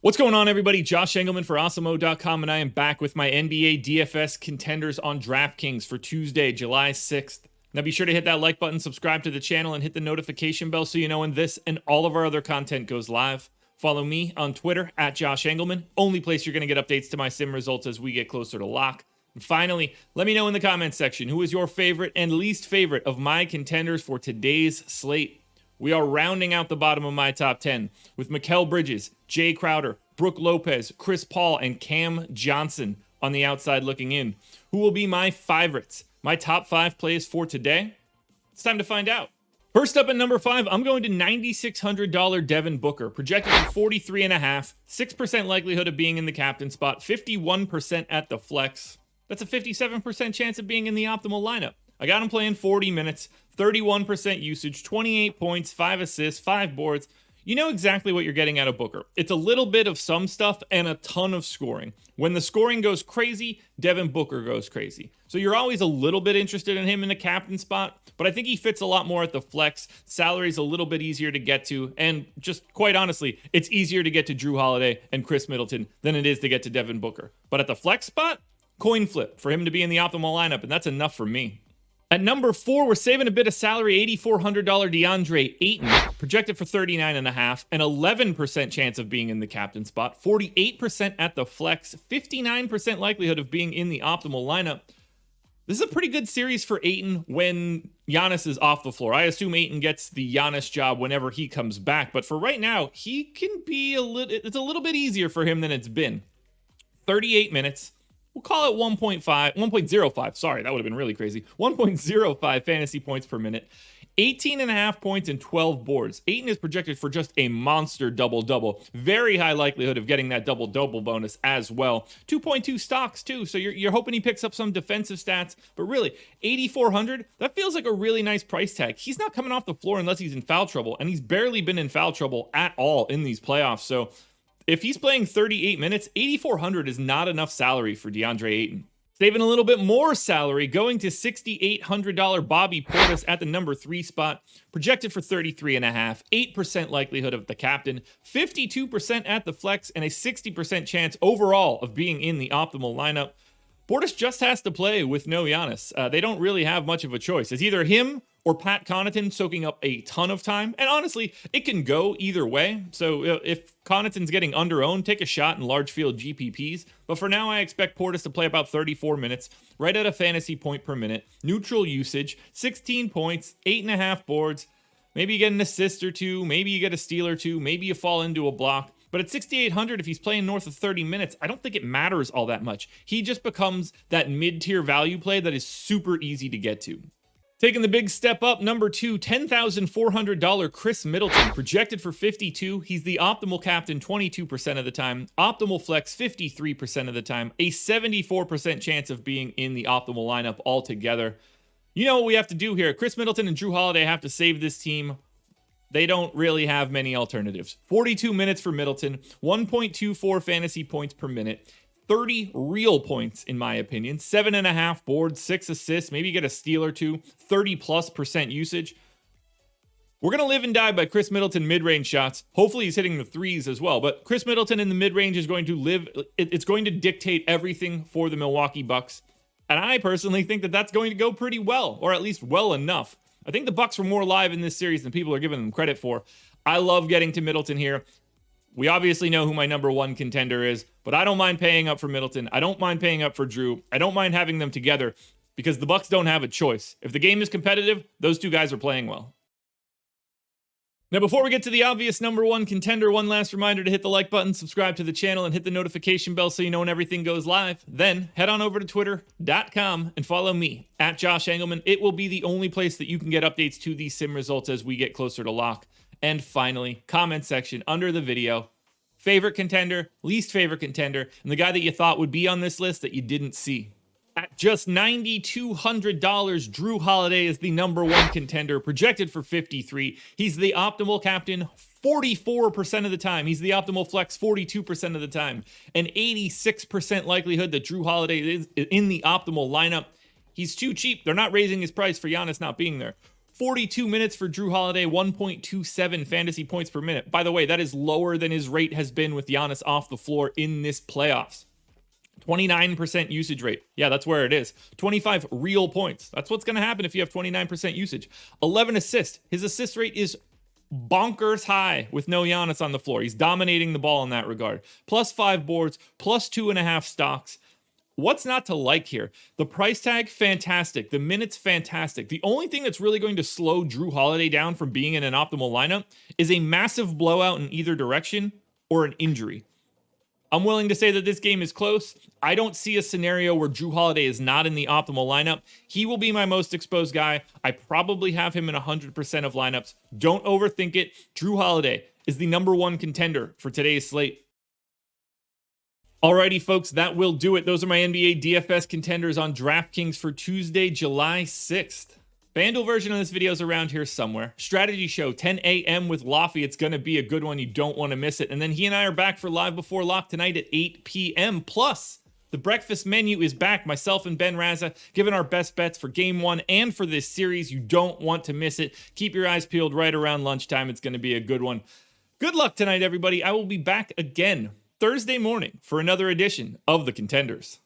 What's going on, everybody? Josh Engleman for Awesemo.com, and I am back with my NBA DFS contenders on DraftKings for Tuesday, July 6th. Now be sure to hit that like button, subscribe to the channel, and hit the notification bell so you know when this and all of our other content goes live. Follow me on Twitter at Josh Engleman, only place you're going to get updates to my sim results as we get closer to lock. And finally, let me know in the comments section who is your favorite and least favorite of my contenders for today's slate. We are rounding out the bottom of my top 10 with Mikal Bridges, Jay Crowder, Brook Lopez, Chris Paul, and Cam Johnson on the outside looking in. Who will be my favorites? My top 5 plays for today? It's time to find out. First up at number 5, I'm going to $9,600 Devin Booker, projected for 43.5, 6% likelihood of being in the captain spot, 51% at the flex. That's a 57% chance of being in the optimal lineup. I got him playing 40 minutes, 31% usage, 28 points, 5 assists, 5 boards. You know exactly what you're getting out of Booker. It's a little bit of some stuff and a ton of scoring. When the scoring goes crazy, Devin Booker goes crazy. So you're always a little bit interested in him in the captain spot, but I think he fits a lot more at the flex. Salary's a little bit easier to get to, and just quite honestly, it's easier to get to Jrue Holiday and Khris Middleton than it is to get to Devin Booker. But at the flex spot, coin flip for him to be in the optimal lineup, and that's enough for me. At number 4, we're saving a bit of salary, $8,400 DeAndre Ayton, projected for 39.5, an 11% chance of being in the captain spot, 48% at the flex, 59% likelihood of being in the optimal lineup. This is a pretty good series for Ayton when Giannis is off the floor. I assume Ayton gets the Giannis job whenever he comes back, but for right now, he can be it's a little bit easier for him than it's been. 38 minutes. We'll call it 1.05. Sorry, that would have been really crazy. 1.05 fantasy points per minute. 18.5 points and 12 boards. Ayton is projected for just a monster double-double. Very high likelihood of getting that double-double bonus as well. 2.2 stocks, too, so you're hoping he picks up some defensive stats. But really, 8,400, that feels like a really nice price tag. He's not coming off the floor unless he's in foul trouble, and he's barely been in foul trouble at all in these playoffs. So if he's playing 38 minutes, 8,400 is not enough salary for DeAndre Ayton. Saving a little bit more salary, going to $6,800 Bobby Portis at the number 3 spot, projected for 33.5, 8% likelihood of the captain, 52% at the flex, and a 60% chance overall of being in the optimal lineup. Portis just has to play with no Giannis. They don't really have much of a choice. It's either him or Pat Connaughton soaking up a ton of time. And honestly, it can go either way. So if Connaughton's getting under-owned, take a shot in large field GPPs. But for now, I expect Portis to play about 34 minutes, right at a fantasy point per minute, neutral usage, 16 points, 8.5 boards. Maybe you get an assist or two, maybe you get a steal or two, maybe you fall into a block. But at 6,800, if he's playing north of 30 minutes, I don't think it matters all that much. He just becomes that mid-tier value play that is super easy to get to. Taking the big step up, number 2, $10,400 Khris Middleton, projected for 52. He's the optimal captain 22% of the time, optimal flex 53% of the time, a 74% chance of being in the optimal lineup altogether. You know what we have to do here. Khris Middleton and Jrue Holiday have to save this team. They don't really have many alternatives. 42 minutes for Middleton, 1.24 fantasy points per minute, 30 real points, in my opinion, 7.5 boards, 6 assists, maybe you get a steal or two, 30+% usage. We're going to live and die by Khris Middleton mid-range shots. Hopefully he's hitting the threes as well, but Khris Middleton in the mid-range is going to it's going to dictate everything for the Milwaukee Bucks. And I personally think that that's going to go pretty well, or at least well enough. I think the Bucks were more live in this series than people are giving them credit for. I love getting to Middleton here. We obviously know who my number 1 contender is, but I don't mind paying up for Middleton. I don't mind paying up for Jrue. I don't mind having them together because the Bucks don't have a choice. If the game is competitive, those two guys are playing well. Now, before we get to the obvious number 1 contender, one last reminder to hit the like button, subscribe to the channel, and hit the notification bell so you know when everything goes live. Then, head on over to twitter.com and follow me, at Josh Engleman. It will be the only place that you can get updates to these sim results as we get closer to lock. And finally, comment section under the video. Favorite contender, least favorite contender, and the guy that you thought would be on this list that you didn't see. At just $9,200, Jrue Holiday is the number 1 contender, projected for 53. He's the optimal captain 44% of the time. He's the optimal flex 42% of the time. An 86% likelihood that Jrue Holiday is in the optimal lineup. He's too cheap. They're not raising his price for Giannis not being there. 42 minutes for Jrue Holiday, 1.27 fantasy points per minute. By the way, that is lower than his rate has been with Giannis off the floor in this playoffs. 29% usage rate. Yeah, that's where it is. 25 real points. That's what's going to happen if you have 29% usage. 11 assists. His assist rate is bonkers high with no Giannis on the floor. He's dominating the ball in that regard. Plus 5 boards, plus 2.5 stocks. What's not to like here? The price tag, fantastic. The minutes, fantastic. The only thing that's really going to slow Jrue Holiday down from being in an optimal lineup is a massive blowout in either direction or an injury. I'm willing to say that this game is close. I don't see a scenario where Jrue Holiday is not in the optimal lineup. He will be my most exposed guy. I probably have him in 100% of lineups. Don't overthink it. Jrue Holiday is the #1 contender for today's slate. Alrighty, folks, that will do it. Those are my NBA DFS contenders on DraftKings for Tuesday, July 6th. FanDuel version of this video is around here somewhere. Strategy show, 10 a.m. with Lofty. It's going to be a good one. You don't want to miss it. And then he and I are back for Live Before Lock tonight at 8 p.m. Plus, the breakfast menu is back. Myself and Ben Raza giving our best bets for Game 1 and for this series. You don't want to miss it. Keep your eyes peeled right around lunchtime. It's going to be a good one. Good luck tonight, everybody. I will be back again Thursday morning for another edition of the Contenders.